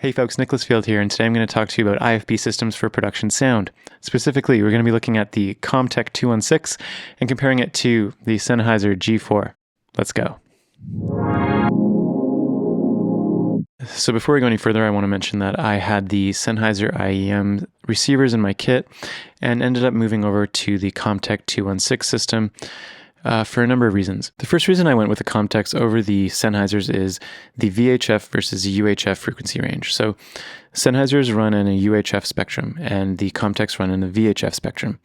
Hey folks, Nicholas Field here, and today I'm going to talk to you about IFP systems for production sound. Specifically, we're going to be looking at the Comtech 216 and comparing it to the Sennheiser G4. Let's go. So before we go any further, I want to mention that I had the Sennheiser IEM receivers in my kit and ended up moving over to the Comtech 216 system for a number of reasons. The first reason I went with the Comtechs over the Sennheisers is the VHF versus UHF frequency range. So Sennheisers run in a UHF spectrum and the Comtechs run in a VHF spectrum.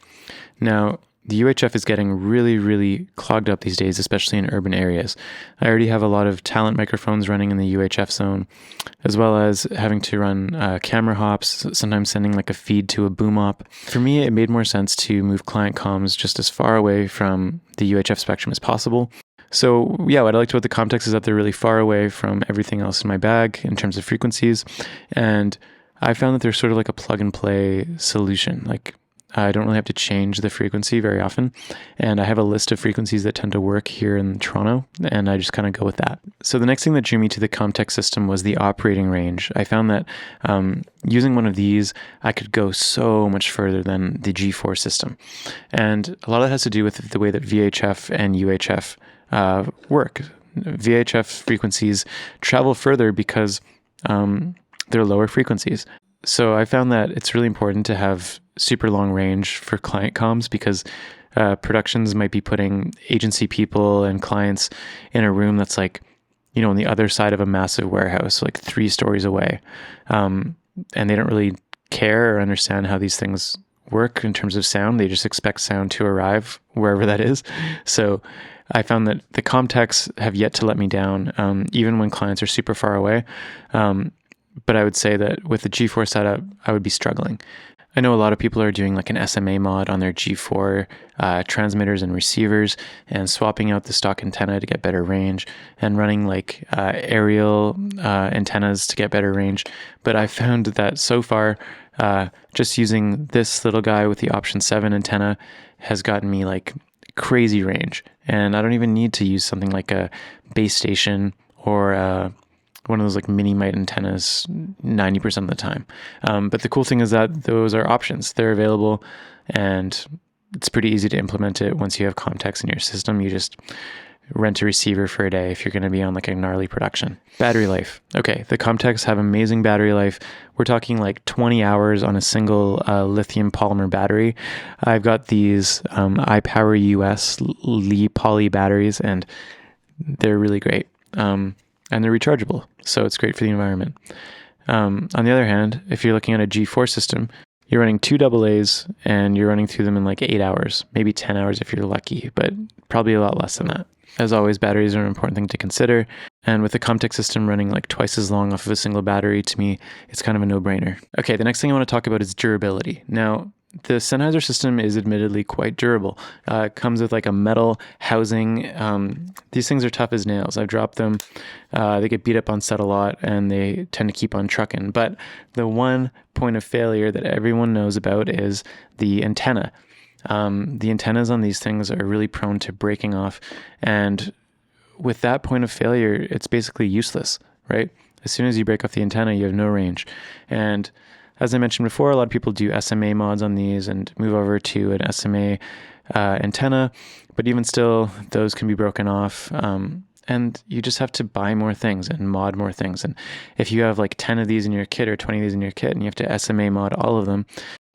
Now, the UHF is getting really clogged up these days, especially in urban areas. I already have a lot of talent microphones running in the UHF zone, as well as having to run camera hops, sometimes sending like a feed to a boom op. For me, it made more sense to move client comms just as far away from the UHF spectrum as possible. So yeah, what I liked about the Comtechs is that they're really far away from everything else in my bag in terms of frequencies. And I found that they're sort of like a plug and play solution. Like, I don't really have to change the frequency very often. And I have a list of frequencies that tend to work here in Toronto, and I just kind of go with that. So the next thing that drew me to the Comtech system was the operating range. I found that using one of these, I could go so much further than the G4 system. And a lot of that has to do with the way that VHF and UHF work. VHF frequencies travel further because they're lower frequencies. So I found that it's really important to have super long range for client comms because productions might be putting agency people and clients in a room that's like, on the other side of a massive warehouse, like 3 stories away. And they don't really care or understand how these things work in terms of sound. They just expect sound to arrive wherever that is. So I found that the Comtechs have yet to let me down, even when clients are super far away. But I would say that with the G4 setup, I would be struggling. I know a lot of people are doing like an SMA mod on their G4 transmitters and receivers and swapping out the stock antenna to get better range and running like aerial antennas to get better range. But I found that so far, just using this little guy with the option 7 antenna has gotten me like crazy range. And I don't even need to use something like a base station or one of those like mini mite antennas 90% of the time. But the cool thing is that those are options. They're available and it's pretty easy to implement it. Once you have Comtechs in your system, you just rent a receiver for a day if you're going to be on like a gnarly production. Battery life. Okay, the Comtechs have amazing battery life. We're talking like 20 hours on a single lithium polymer battery. I've got these iPower US Li Poly batteries and they're really great. And they're rechargeable, so it's great for the environment. On the other hand, if you're looking at a G4 system, you're running 2 AA's and you're running through them in like 8 hours, maybe 10 hours if you're lucky, but probably a lot less than that. As always, batteries are an important thing to consider, and with the Comtech system running like twice as long off of a single battery, to me, it's kind of a no-brainer. Okay, the next thing I want to talk about is durability. Now, the Sennheiser system is admittedly quite durable. It comes with like a metal housing. These things are tough as nails. I've dropped them. They get beat up on set a lot and they tend to keep on trucking. But the one point of failure that everyone knows about is the antenna. The antennas on these things are really prone to breaking off. And with that point of failure, it's basically useless, right? As soon as you break off the antenna, you have no range. And as I mentioned before, a lot of people do SMA mods on these and move over to an SMA antenna, but even still, those can be broken off. And you just have to buy more things and mod more things. And if you have like 10 of these in your kit or 20 of these in your kit and you have to SMA mod all of them,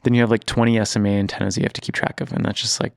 then you have like 20 SMA antennas that you have to keep track of. And that's just like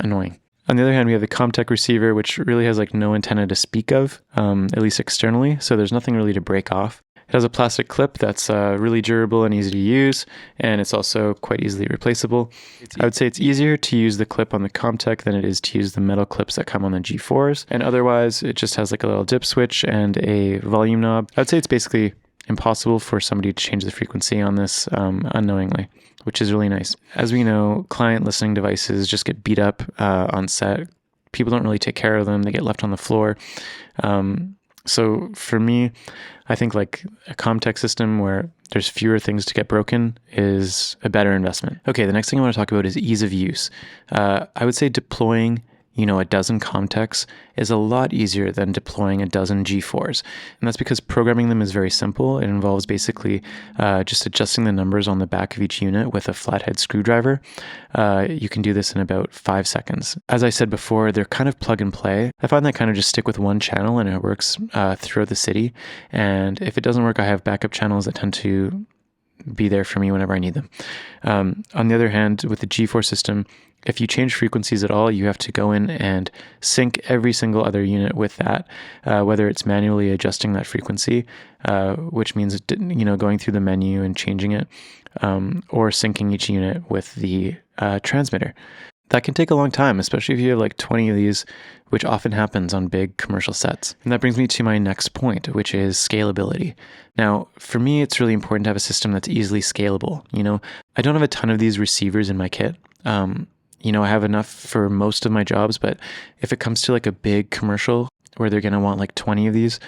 annoying. On the other hand, we have the Comtech receiver, which really has like no antenna to speak of, at least externally. So there's nothing really to break off. It has a plastic clip that's really durable and easy to use, and it's also quite easily replaceable. I would say it's easier to use the clip on the Comtech than it is to use the metal clips that come on the G4s, and otherwise it just has like a little dip switch and a volume knob. I would say it's basically impossible for somebody to change the frequency on this unknowingly, which is really nice. As we know, client listening devices just get beat up on set. People don't really take care of them. They get left on the floor. So for me, I think like a Comtech system where there's fewer things to get broken is a better investment. Okay, the next thing I want to talk about is ease of use. I would say deploying a dozen Comtecs is a lot easier than deploying a dozen G4s. And that's because programming them is very simple. It involves basically just adjusting the numbers on the back of each unit with a flathead screwdriver. You can do this in about 5 seconds. As I said before, they're kind of plug and play. I find that kind of just stick with one channel and it works throughout the city. And if it doesn't work, I have backup channels that tend to be there for me whenever I need them. On the other hand, with the G4 system, if you change frequencies at all, you have to go in and sync every single other unit with that, whether it's manually adjusting that frequency, which means going through the menu and changing it, or syncing each unit with the transmitter. That can take a long time, especially if you have like 20 of these, which often happens on big commercial sets. And that brings me to my next point, which is scalability. Now, for me, it's really important to have a system that's easily scalable. I don't have a ton of these receivers in my kit. I have enough for most of my jobs, but if it comes to like a big commercial where they're going to want like 20 of these,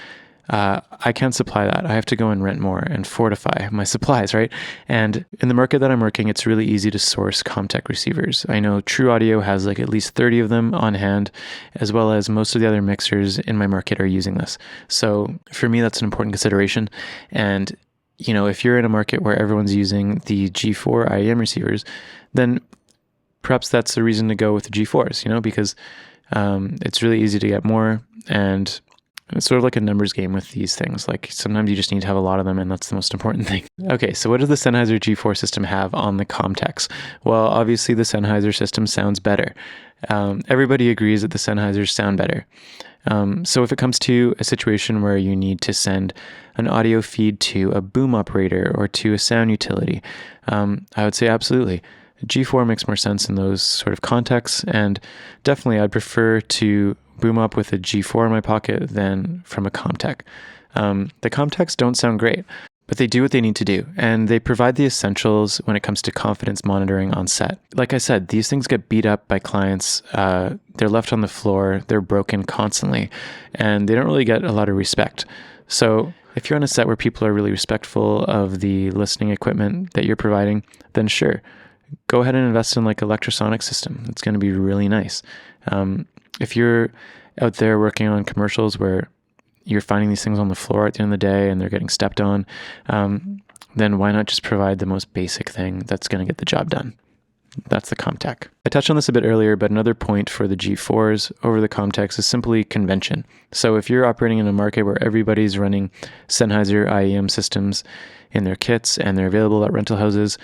I can't supply that. I have to go and rent more and fortify my supplies, right? And in the market that I'm working, it's really easy to source Comtech receivers. I know True Audio has like at least 30 of them on hand, as well as most of the other mixers in my market are using this. So for me, that's an important consideration. And if you're in a market where everyone's using the G4 IEM receivers, then perhaps that's the reason to go with the G4s, because it's really easy to get more, and it's sort of like a numbers game with these things. Like sometimes you just need to have a lot of them, and that's the most important thing. Okay, so what does the Sennheiser G4 system have on the Comtecs? Well, obviously the Sennheiser system sounds better. Everybody agrees that the Sennheisers sound better. So if it comes to a situation where you need to send an audio feed to a boom operator or to a sound utility, I would say absolutely. G4 makes more sense in those sort of contexts, and definitely I'd prefer to boom up with a G4 in my pocket than from a Comtech. The Comtecs don't sound great, but they do what they need to do, and they provide the essentials when it comes to confidence monitoring on set. Like I said, these things get beat up by clients. They're left on the floor, they're broken constantly, and they don't really get a lot of respect. So if you're on a set where people are really respectful of the listening equipment that you're providing, then sure, go ahead and invest in like Electrosonic system. It's going to be really nice. If you're out there working on commercials where you're finding these things on the floor at the end of the day and they're getting stepped on, then why not just provide the most basic thing that's going to get the job done? That's the Comtech. I touched on this a bit earlier, but another point for the G4s over the Comtecs is simply convention. So if you're operating in a market where everybody's running Sennheiser IEM systems in their kits and they're available at rental houses,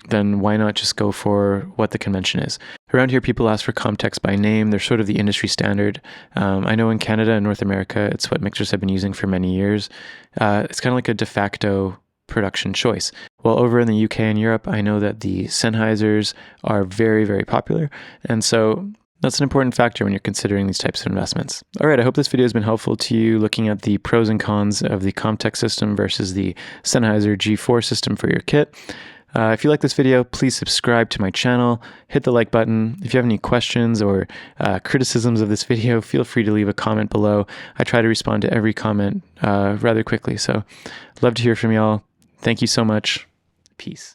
then why not just go for what the convention is? Around here, people ask for Comtecs by name. They're sort of the industry standard. I know in Canada and North America, it's what mixers have been using for many years. It's kind of like a de facto production choice. Well, over in the UK and Europe, I know that the Sennheisers are very, very popular. And so that's an important factor when you're considering these types of investments. All right, I hope this video has been helpful to you looking at the pros and cons of the Comtech system versus the Sennheiser G4 system for your kit. If you like this video, please subscribe to my channel, hit the like button. If you have any questions or criticisms of this video, feel free to leave a comment below. I try to respond to every comment rather quickly, so love to hear from y'all. Thank you so much. Peace.